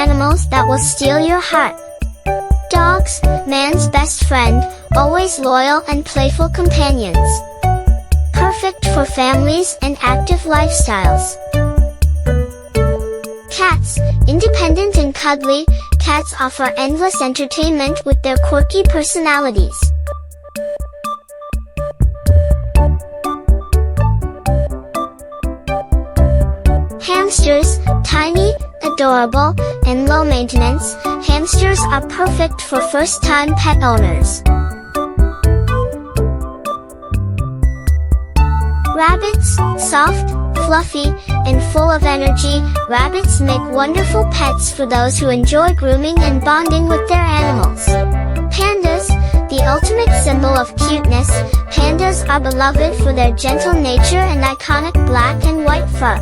animals that will steal your heart. Dogs, man's best friend, always loyal and playful companions. Perfect for families and active lifestyles. Cats, independent and cuddly, cats offer endless entertainment with their quirky personalities. Hamsters, tiny, adorable, and low maintenance, hamsters are perfect for first-time pet owners. Rabbits, soft, fluffy, and full of energy, rabbits make wonderful pets for those who enjoy grooming and bonding with their animals. Pandas, the ultimate symbol of cuteness, pandas are beloved for their gentle nature and iconic black and white fur.